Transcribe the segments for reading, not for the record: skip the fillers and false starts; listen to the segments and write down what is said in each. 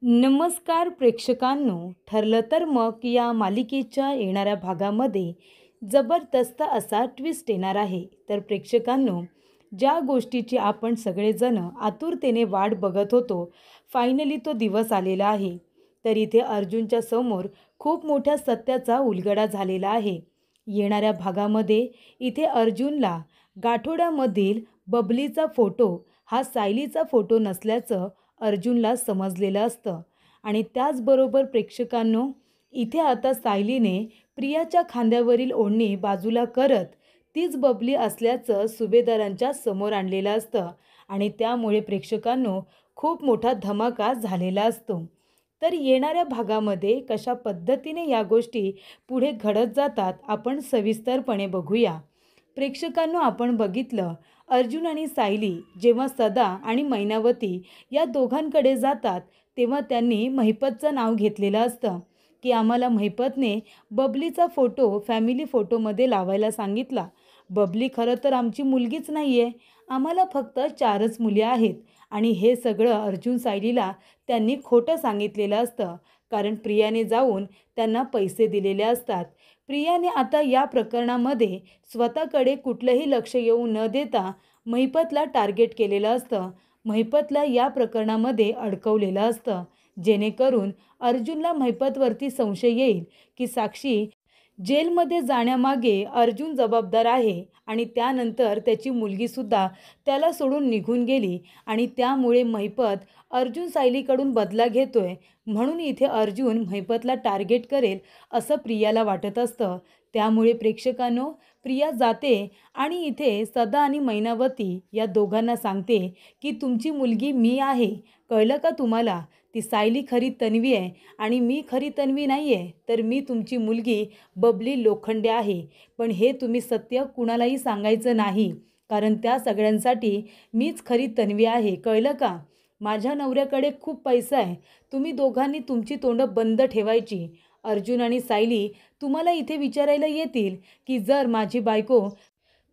नमस्कार प्रेक्षकांनो, ठरलं तर मग या मालिकेच्या येणाऱ्या भागामध्ये जबरदस्त असा ट्विस्ट येणार आहे. तर प्रेक्षकांनो, ज्या गोष्टीची आपण सगळेजण आतुरतेने वाट बघत होतो, फायनली तो दिवस आलेला आहे. तर इथे अर्जुनच्या समोर खूप मोठ्या सत्याचा उलगडा झालेला आहे. येणाऱ्या भागामध्ये इथे अर्जुनला गाठोड्यामधील बबलीचा फोटो हा सायलीचा फोटो नसल्याचं अर्जुनला समजलेलं असतं. आणि त्याचबरोबर प्रेक्षकांनो, इथे आता सायलीने प्रियाच्या खांद्यावरील ओढणी बाजूला करत तीच बबली असल्याचं सुभेदारांच्या समोर आणलेलं असतं. आणि त्यामुळे प्रेक्षकांनो, खूप मोठा धमाका झालेला असतो. तर येणाऱ्या भागामध्ये कशा पद्धतीने या गोष्टी पुढे घडत जातात आपण सविस्तरपणे बघूया. प्रेक्षकांनो, आपण बघितलं, अर्जुन आणि सायली जेव्हा सदा आणि मैनावती या दोघांकडे जातात तेव्हा त्यांनी महिपतचं नाव घेतलेलं असतं की आम्हाला महिपतने बबलीचा फोटो फॅमिली फोटोमध्ये लावायला सांगितला. बबली खरं तर आमची मुलगीच नाही आहे, आम्हाला फक्त 4च मुली आहेत. आणि हे सगळं अर्जुन सायलीला त्यांनी खोटं सांगितलेलं असतं, कारण प्रियाने जाऊन त्यांना पैसे दिलेले असतात. प्रियाने आता या प्रकरणामध्ये स्वतःकडे कुठलंही लक्ष येऊ न देता महिपतला टार्गेट केलेलं असतं. महिपतला या प्रकरणामध्ये अडकवलेलं असतं, जेणेकरून अर्जुनला महिपतवरती संशय येईल की साक्षी जेलमध्ये जाण्यामागे अर्जुन जबाबदार आहे आणि त्यानंतर त्याची मुलगीसुद्धा त्याला सोडून निघून गेली आणि त्यामुळे महिपत अर्जुन सायलीकडून बदला घेतोय. म्हणून इथे अर्जुन महिपतला टार्गेट करेल असं प्रियाला वाटत असतं. त्यामुळे प्रेक्षकांनो, प्रिया जाते आणि इथे सदा आणि मैनावती या दोघांना सांगते की तुमची मुलगी मी आहे, कळलं का तुम्हाला? ती सायली खरी तन्वी आहे आणि मी खरी तन्वी नाही आहे. तर मी तुमची मुलगी बबली लोखंडे आहे. पण हे तुम्ही सत्य कुणालाही सांगायचं नाही, कारण त्या सगळ्यांसाठी मीच खरी तन्वी आहे, कळलं का? माझ्या नवऱ्याकडे खूप पैसा आहे, तुम्ही दोघांनी तुमची तोंडं बंद ठेवायची. अर्जुन आणि सायली तुम्हाला इथे विचारायला येतील की जर माझी बायको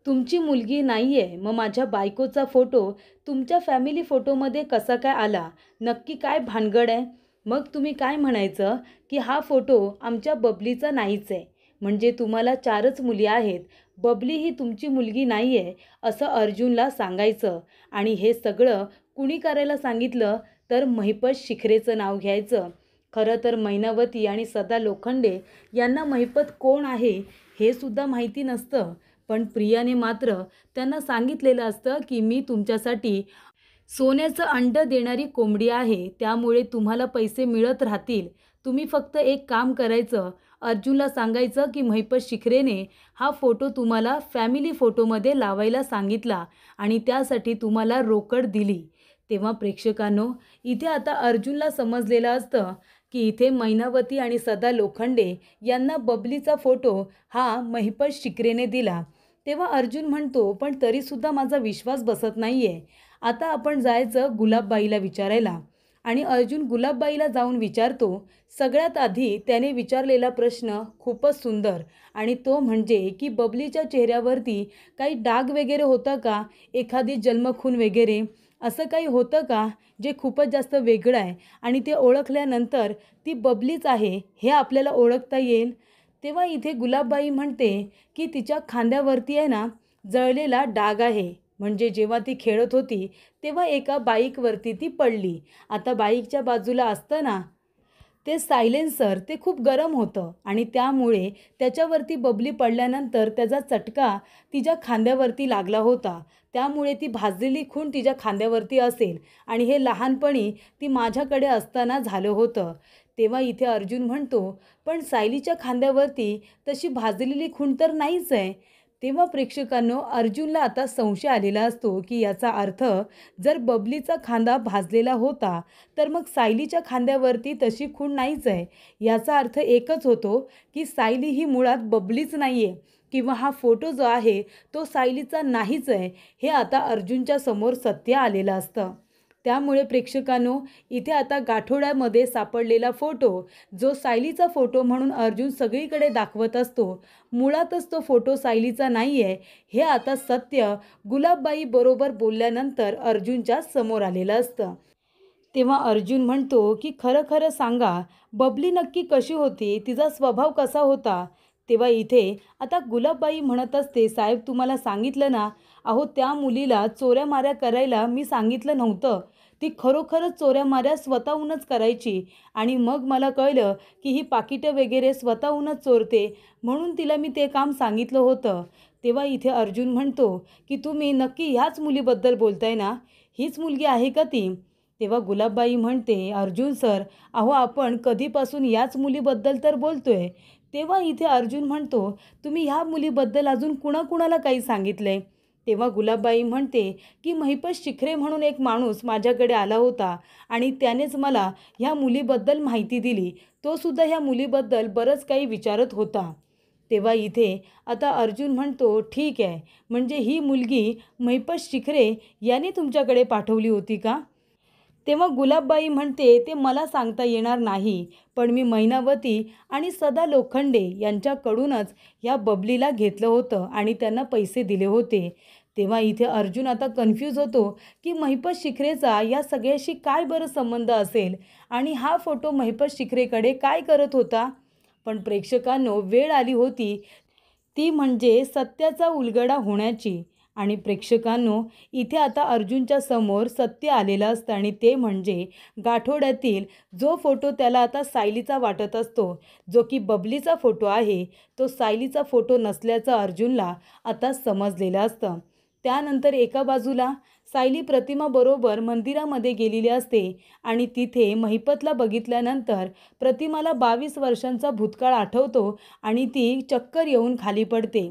तुमची मुलगी नाही आहे, मग माझ्या बायकोचा फोटो तुमच्या फॅमिली फोटोमध्ये कसा काय आला? नक्की काय भानगड आहे? मग तुम्ही काय म्हणायचं की हा फोटो आमच्या बबलीचा नाहीच आहे. म्हणजे तुम्हाला 4च मुली आहेत, बबली ही तुमची मुलगी नाही आहे असं अर्जुनला सांगायचं. आणि हे सगळं कुणी करायला सांगितलं तर महिपत शिखरेचं नाव घ्यायचं. खरं तर मैनावती आणि सदा लोखंडे यांना महिपत कोण आहे हे सुद्धा माहिती नसतं. पण प्रियाने मात्र त्यांना सांगितलेलं असतं की मी तुमच्यासाठी सोन्याचं अंडं देणारी कोंबडी आहे, त्यामुळे तुम्हाला पैसे मिळत राहतील. तुम्ही फक्त एक काम करायचं, अर्जुनला सांगायचं की महिपत शिखरेने हा फोटो तुम्हाला फॅमिली फोटोमध्ये लावायला सांगितला आणि त्यासाठी तुम्हाला रोकड दिली. तेव्हा प्रेक्षकांनो, इथे आता अर्जुनला समजलेलं असतं की इथे मैनावती आणि सदा लोखंडे यांना बबलीचा फोटो हा महिपत शिखरेने दिला. तेव्हा अर्जुन म्हणतो, पण तरीसुद्धा माझा विश्वास बसत नाही आहे. आता आपण जायचं गुलाबबाईला विचारायला. आणि अर्जुन गुलाबबाईला जाऊन विचारतो. सगळ्यात आधी त्याने विचारलेला प्रश्न खूपच सुंदर, आणि तो म्हणजे की बबलीच्या चेहऱ्यावरती काही डाग वगैरे होता का, एखादी जन्मखून वगैरे असं काही होतं का जे खूपच जास्त वेगळं आहे आणि ते ओळखल्यानंतर ती बबलीच आहे हे आपल्याला ओळखता येईल. तेव्हा इथे गुलाबबाई म्हणते की तिच्या खांद्यावरती आहे ना जळलेला डाग आहे. म्हणजे जेव्हा ती खेळत होती तेव्हा एका बाईकवरती ती पडली. आता बाईकच्या बाजूला असतं ना ते सायलेन्सर, ते खूप गरम होतं आणि त्यामुळे त्याच्यावरती बबली पडल्यानंतर त्याचा चटका तिच्या खांद्यावरती लागला होता. त्यामुळे ती भाजलेली खूण तिच्या खांद्यावरती असेल आणि हे लहानपणी ती माझ्याकडे असताना झालं होतं. तेव्हा इथे अर्जुन म्हणतो, पण सायलीच्या खांद्यावरती तशी भाजलेली खूण तर नाहीच आहे. तेव्हा प्रेक्षकांनो, अर्जुनला आता संशय आलेला असतो की याचा अर्थ जर बबलीचा खांदा भाजलेला होता तर मग सायलीच्या खांद्यावरती तशी खूण नाहीच आहे. याचा अर्थ एकच होतो की सायली ही मुळात बबलीच नाही आहे, किंवा हा फोटो जो आहे तो सायलीचा नाहीच आहे. हे आता अर्जुनच्या समोर सत्य आलेलं असतं. त्यामुळे प्रेक्षकांनो, इथे आता गाठोड्यामध्ये सापडलेला फोटो जो सायलीचा फोटो म्हणून अर्जुन सगळीकडे दाखवत असतो, मुळातच तो फोटो सायलीचा नाही आहे हे आता सत्य गुलाबबाई बरोबर बोलल्यानंतर अर्जुनच्या समोर आलेलं असतं. तेव्हा अर्जुन म्हणतो की खरं खरं सांगा, बबली नक्की कशी होती, तिचा स्वभाव कसा होता. तेव्हा इथे आता गुलाबबाई म्हणत असते, साहेब तुम्हाला सांगितलं ना, अहो त्या मुलीला चोऱ्यामाऱ्या करायला मी सांगितलं नव्हतं. ती खरोखरच चोऱ्यामाऱ्या स्वतःहूनच करायची आणि मग मला कळलं की ही पाकिटं वगैरे स्वतःहूनच चोरते, म्हणून तिला मी ते काम सांगितलं होतं. तेव्हा इथे अर्जुन म्हणतो की तुम्ही नक्की ह्याच मुलीबद्दल बोलताय ना, हीच मुलगी आहे का ती. तेव्हा गुलाबबाई म्हणते, अर्जुन सर, अहो आपण कधीपासून याच मुलीबद्दल तर बोलतोय. तेव्हा इथे अर्जुन म्हणतो, तुम्ही ह्या मुलीबद्दल अजून कुणाकुणाला काही सांगितलंय. तेव्हा गुलाबबाई म्हणते की महिपत शिखरे म्हणून एक माणूस माझ्याकडे आला होता आणि त्यानेच मला ह्या मुलीबद्दल माहिती दिली. तो सुद्धा ह्या मुलीबद्दल बरंच काही विचारत होता. तेव्हा इथे आता अर्जुन म्हणतो, ठीक आहे, म्हणजे ही मुलगी महिपत शिखरे याने तुमच्याकडे पाठवली होती का. तेव्हा गुलाबबाई म्हणते, ते मला सांगता येणार नाही, पण मी मैनावती आणि सदा लोखंडे यांच्याकडूनच या बबलीला घेतलं होतं आणि त्यांना पैसे दिले होते. तेव्हा इथे अर्जुन आता कन्फ्यूज होतो की महिपत शिखरेचा या सगळ्याशी काय बरं संबंध असेल आणि हा फोटो महिपत शिखरेकडे काय करत होता. पण प्रेक्षकांनो, वेळ आली होती ती म्हणजे सत्याचा उलगडा होण्याची. आणि प्रेक्षकांनो, इथे आता अर्जुनच्या समोर सत्य आलेलं असतं आणि ते म्हणजे गाठोड्यातील जो फोटो त्याला आता सायलीचा वाटत असतो, जो की बबलीचा फोटो आहे, तो सायलीचा फोटो नसल्याचं अर्जुनला आता समजलेलं असतं. त्यानंतर एका बाजूला सायली प्रतिमाबरोबर मंदिरामध्ये गेलेली असते आणि तिथे महिपतला बघितल्यानंतर प्रतिमाला 22 वर्षांचा भूतकाळ आठवतो आणि ती चक्कर येऊन खाली पडते.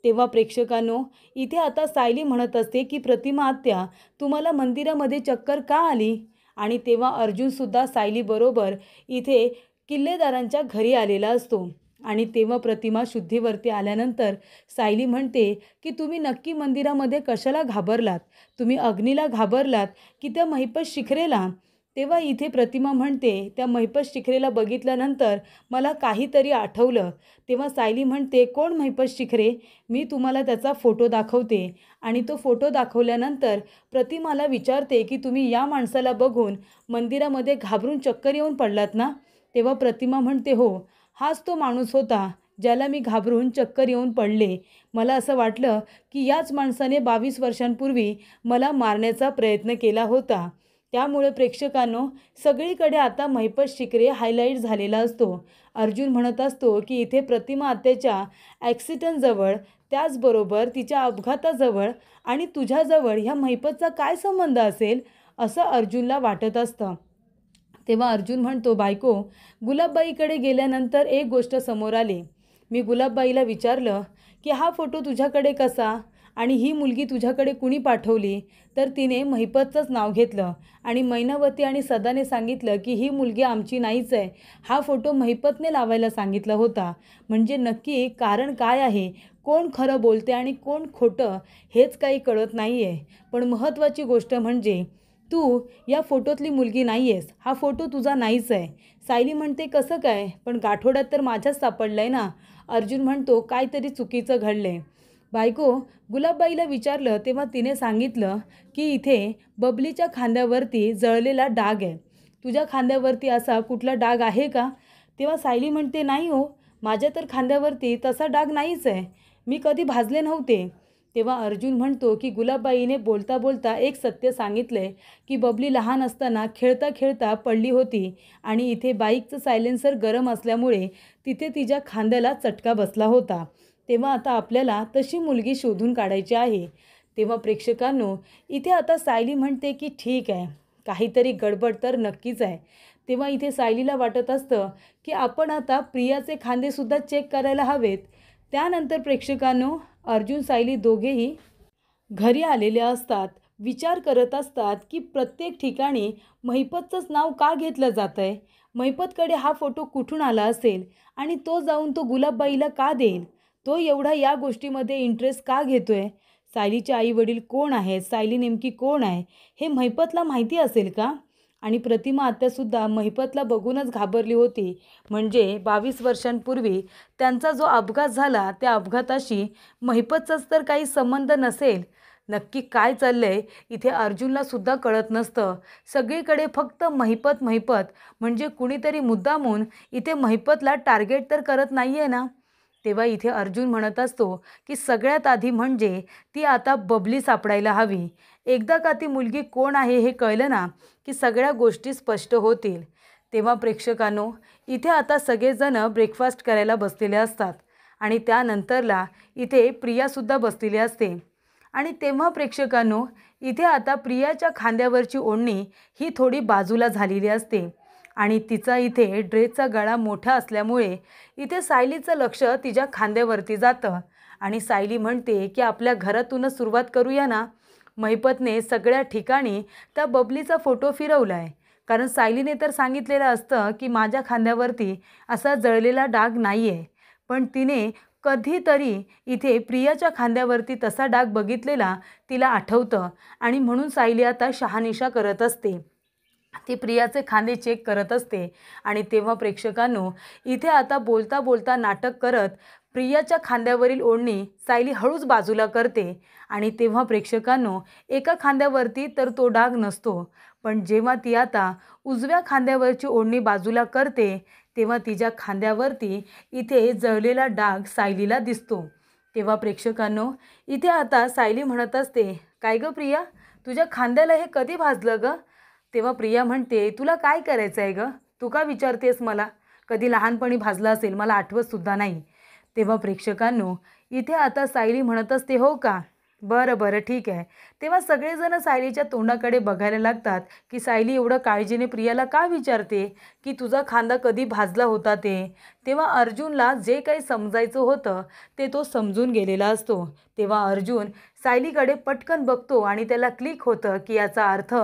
तेव्हा प्रेक्षकांनो, इथे आता सायली म्हणत असते की प्रतिमा आत्या, तुम्हाला मंदिरामध्ये चक्कर का आली. आणि तेव्हा अर्जुनसुद्धा सायलीबरोबर इथे किल्लेदारांच्या घरी आलेला असतो. आणि तेव्हा प्रतिमा शुद्धीवरती आल्यानंतर सायली म्हणते की तुम्ही नक्की मंदिरामध्ये कशाला घाबरलात, तुम्ही अग्नीला घाबरलात की त्या महिपत शिखरेला. तेव्हा इथे प्रतिमा म्हणते, त्या महिपत शिखरेला बघितल्यानंतर मला काहीतरी आठवलं. तेव्हा सायली म्हणते, कोण महिपत शिखरे, मी तुम्हाला त्याचा फोटो दाखवते. आणि तो फोटो दाखवल्यानंतर प्रतिमाला विचारते की तुम्ही या माणसाला बघून मंदिरामध्ये घाबरून चक्कर येऊन पडलात ना. तेव्हा प्रतिमा म्हणते, हो, हाच तो माणूस होता ज्याला मी घाबरून चक्कर येऊन पडले. मला असं वाटलं की याच माणसाने 22 वर्षांपूर्वी मला मारण्याचा प्रयत्न केला होता. त्यामुळे प्रेक्षकांनो, सगळीकडे आता महिपत शिखरे हायलाईट झालेला असतो. अर्जुन म्हणत असतो की इथे प्रतिमा आत्याच्या ॲक्सिडेंटजवळ, त्याचबरोबर तिच्या अपघाताजवळ आणि तुझ्याजवळ ह्या महिपतचा काय संबंध असेल, असं अर्जुनला वाटत असतं. तेव्हा अर्जुन म्हणतो, बायको, गुलाबबाईकडे गेल्यानंतर एक गोष्ट समोर आली. मी गुलाबबाईला विचारलं की हा फोटो तुझ्याकडे कसा आणि ही मुलगी तुझ्याकडे कुणी पाठवली. तर तिने महिपतचंच नाव घेतलं आणि मैनावती आणि सदाने सांगितलं की ही मुलगी आमची नाहीच आहे, हा फोटो महिपतने लावायला सांगितला होता. म्हणजे नक्की कारण काय आहे, कोण खरं बोलते आणि कोण खोटं, हेच काही कळत नाही आहे. पण महत्त्वाची गोष्ट म्हणजे तू या फोटोतली मुलगी नाही आहेस, हा फोटो तुझा नाहीच आहे. सायली म्हणते, कसं काय, पण गाठोड्यात तर माझ्याच सापडलं आहे ना. अर्जुन म्हणतो, काहीतरी चुकीचं घडलं आहे. बायको, गुलाबबाईला विचारलं तेव्हा तिने सांगितलं की इथे बबलीच्या खांद्यावरती जळलेला डाग आहे. तुझ्या खांद्यावरती असा कुठला डाग आहे का. तेव्हा सायली म्हणते, नाही हो, माझ्या तर खांद्यावरती तसा डाग नाहीच आहे, मी कधी भाजले नव्हते. तेव्हा अर्जुन म्हणतो की गुलाबबाईने बोलता बोलता एक सत्य सांगितलंय की बबली लहान असताना खेळता खेळता पडली होती आणि इथे बाईकचं सायलेन्सर गरम असल्यामुळे तिथे तिच्या खांद्याला चटका बसला होता. तेव्हा आता आपल्याला तशी मुलगी शोधून काढायची आहे. तेव्हा प्रेक्षकांनो, इथे आता सायली म्हणते की ठीक आहे, काहीतरी गडबड तर नक्कीच आहे. तेव्हा इथे सायलीला वाटत असतं की आपण आता प्रियाचे खांदेसुद्धा चेक करायला हवेत. त्यानंतर प्रेक्षकांनो, अर्जुन सायली दोघेही घरी आलेले असतात. विचार करत असतात की प्रत्येक ठिकाणी महिपतचंच नाव का घेतलं जातं आहे, महिपतकडे हा फोटो कुठून आला असेल आणि तो जाऊन तो गुलाबबाईला का देईल, तो एवढा या गोष्टीमध्ये इंटरेस्ट का घेतो आहे. सायलीचे आईवडील कोण आहेत, सायली नेमकी कोण आहे, हे महिपतला माहिती असेल का. आणि प्रतिमा आत्यासुद्धा महिपतला बघूनच घाबरली होती. म्हणजे 22 वर्षांपूर्वी त्यांचा जो अपघात झाला, त्या अपघाताशी महिपतचाच तर काही संबंध नसेल. नक्की काय चाललंय इथे अर्जुनला सुद्धा कळत नसतं. सगळीकडे फक्त महिपत महिपत, म्हणजे कुणीतरी मुद्दामून इथे महिपतला टार्गेट तर करत नाहीये ना. तेव्हा इथे अर्जुन म्हणत असतो की सगळ्यात आधी म्हणजे ती आता बबली सापडायला हवी. एकदा का ती मुलगी कोण आहे हे कळलं ना की सगळ्या गोष्टी स्पष्ट होतील. तेव्हा प्रेक्षकांनो, इथे आता सगळेजण ब्रेकफास्ट करायला बसलेले असतात आणि त्यानंतरला इथे प्रियासुद्धा बसलेली असते. आणि तेव्हा प्रेक्षकांनो, इथे आता प्रियाच्या खांद्यावरची ओढणी ही थोडी बाजूला झालेली असते आणि तिचा इथे ड्रेसचा गळा मोठा असल्यामुळे इथे सायलीचं लक्ष तिच्या खांद्यावरती जातं आणि सायली म्हणते की आपल्या घरातूनच सुरुवात करूया ना. महिपतने सगळ्या ठिकाणी त्या बबलीचा फोटो फिरवला आहे, कारण सायलीने तर सांगितलेलं असतं की माझ्या खांद्यावरती असा जळलेला डाग नाही आहे. पण तिने कधीतरी इथे प्रियाच्या खांद्यावरती तसा डाग बघितलेला तिला आठवतं आणि म्हणून सायली आता शहानिशा करत असते. ती प्रियाचे खांदे चेक करत असते आणि तेव्हा प्रेक्षकांनो, इथे आता बोलता बोलता नाटक करत प्रियाच्या खांद्यावरील ओढणी सायली हळूच बाजूला करते आणि तेव्हा प्रेक्षकांनो, एका खांद्यावरती तर तो डाग नसतो, पण जेव्हा ती आता उजव्या खांद्यावरची ओढणी बाजूला करते तेव्हा तिच्या खांद्यावरती इथे जळलेला डाग सायलीला दिसतो. तेव्हा प्रेक्षकांनो, इथे आता सायली म्हणत असते, काय गं प्रिया, तुझ्या खांद्याला हे कधी भाजलं गं? तेव्हा प्रिया म्हणते, तुला काय करायचं आहे गं? तू का विचारतेस मला? कधी लहानपणी भाजलं असेल, मला आठवतसुद्धा नाही. तेव्हा प्रेक्षकांनो, इथे आता सायली म्हणत असते, हो का? बरं बरं, ठीक आहे. तेव्हा सगळेजण सायलीच्या तोंडाकडे बघायला लागतात की सायली एवढं काळजीने प्रियाला का विचारते की तुझा खांदा कधी भाजला होता ते. तेव्हा अर्जुनला जे काही समजायचं होतं ते तो समजून गेलेला असतो. तेव्हा अर्जुन सायलीकडे पटकन बघतो आणि त्याला क्लिक होतं की याचा अर्थ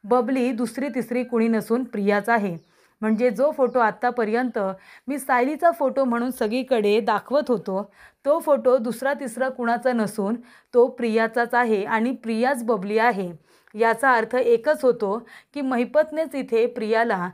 बबली दुसरी तिसरी कुणी नसून प्रियाच आहे. म्हणजे जो फोटो आत्तापर्यंत मी सायलीचा फोटो म्हणून सगळीकडे दाखवत होतो, तो फोटो दुसरा तिसरा कुणाचा नसून तो प्रियाचाच आहे आणि प्रियाच बबली आहे. याचा अर्थ एकच होतो की महिपतनेच इथे प्रियाला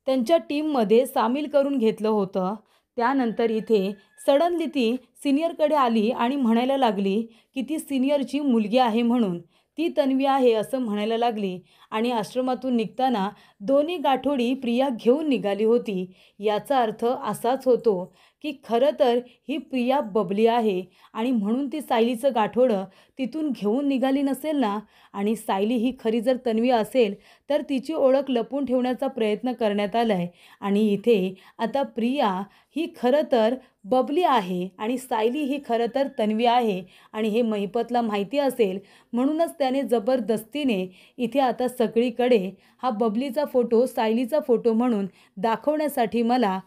त्यांच्या टीममध्ये सामील करून घेतलं होतं. त्यानंतर इथे सडनली ती सिनियरकडे आली आणि म्हणायला लागली की ती सिनियरची मुलगी आहे म्हणून. ती तन्वी आहे असं म्हणायला लागली आणि आश्रमातून निघताना दोन्ही गाठोडी प्रिया घेऊन निघाली होती. याचा अर्थ असाच होतो की खरं तर ही प्रिया बबली आहे आणि म्हणून ती सायलीचं गाठोडं तिथून घेऊन निघाली नसेल ना. आणि सायली ही खरी जर तन्वी असेल तर तिची ओळख लपवून ठेवण्याचा प्रयत्न करण्यात आला आहे आणि इथे आता प्रिया ही खरं तर बबली आहे आणि सायली ही खरं तर तन्वी आहे आणि हे महिपतला माहिती असेल, म्हणूनच त्याने जबरदस्तीने इथे आता सगळीकडे हा बबलीचा फोटो सायलीचा फोटो म्हणून दाखवण्यासाठी मला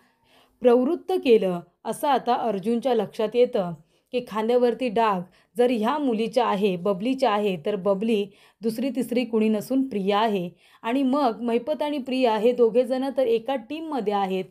प्रवृत्त केलं. असं आता अर्जुनच्या लक्षात येतं की खांद्यावरती डाग जर ह्या मुलीच्या आहे, बबलीच्या आहे, तर बबली दुसरी तिसरी कुणी नसून प्रिया आहे आणि मग महिपत आणि प्रिया हे दोघेजणं तर एका टीममध्ये आहेत.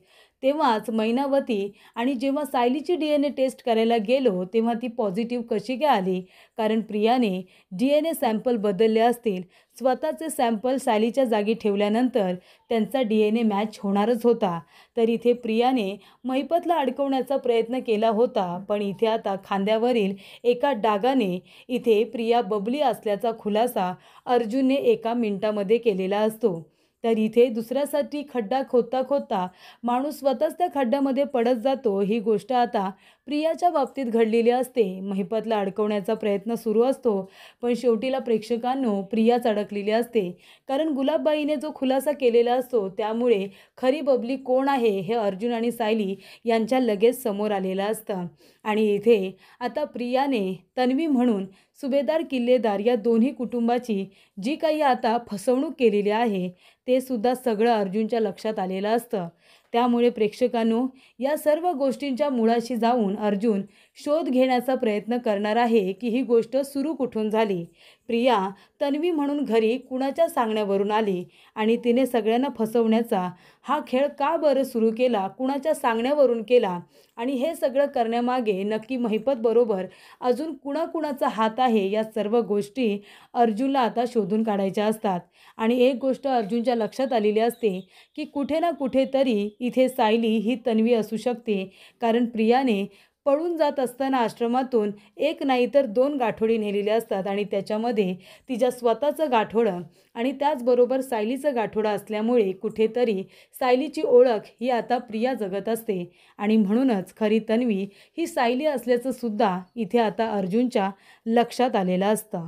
तेव्हाच मैनावती आणि जेव्हा सायलीची DNA टेस्ट करायला गेलो तेव्हा ती पॉझिटिव्ह कशी काय आली? कारण प्रियाने DNA सॅम्पल बदलले असतील. स्वतःचे सॅम्पल सायलीच्या जागी ठेवल्यानंतर त्यांचा DNA मॅच होणारच होता. तर इथे प्रियाने महिपतला अडकवण्याचा प्रयत्न केला होता, पण इथे आता खांद्यावरील एका डागाने इथे प्रिया बबली असल्याचा खुलासा अर्जुनने एका मिनिटामध्ये केलेला असतो. तर इथे दुसऱ्यासाठी खड्डा खोदता खोदता माणूस स्वतःच त्या खड्ड्यामध्ये पडत जातो. ही गोष्ट आता प्रियाच्या बाबतीत घडलेली असते. महिपतला अडकवण्याचा प्रयत्न सुरू असतो, पण शेवटीला प्रेक्षकांनो प्रियाच अडकलेली असते. कारण गुलाबबाईने जो खुलासा केलेला असतो त्यामुळे खरी बबली कोण आहे हे अर्जुन आणि सायली यांच्या लगेच समोर आलेलं असतं. आणि इथे आता प्रियाने तन्वी म्हणून सुभेदार किल्लेदार या दोन्ही कुटुंबाची जी काही आता फसवणूक केलेली आहे ते सुद्धा सगळं अर्जुनच्या लक्षात आलेलं असतं. त्यामुळे प्रेक्षकांनो, या सर्व गोष्टींच्या मुळाशी जाऊन अर्जुन शोध घेण्याचा प्रयत्न करणार आहे की ही गोष्ट सुरू कुठून झाली. प्रिया तन्वी म्हणून घरी कुणाच्या सांगण्यावरून आली आणि तिने सगळ्यांना फसवण्याचा हा खेळ का बरं सुरू केला, कुणाच्या सांगण्यावरून केला आणि हे सगळं करण्यामागे नक्की महिपत बरोबर अजून कुणाकुणाचा हात आहे, या सर्व गोष्टी अर्जुनला आता शोधून काढायच्या असतात. आणि एक गोष्ट अर्जुनच्या लक्षात आलेली असते की कुठे ना कुठेतरी इथे सायली ही तन्वी असू शकते, कारण प्रियाने पळून जात असताना आश्रमातून एक नाही तर 2 गाठोडी नेलेले असतात आणि त्याच्यामध्ये तिच्या स्वतःचं गाठोडं आणि त्याचबरोबर सायलीचं गाठोडं असल्यामुळे कुठेतरी सायलीची ओळख ही आता प्रिया जगत असते आणि म्हणूनच खरी तन्वी ही सायली असल्याचं सुद्धा इथे आता अर्जुनच्या लक्षात आलेलं असतं.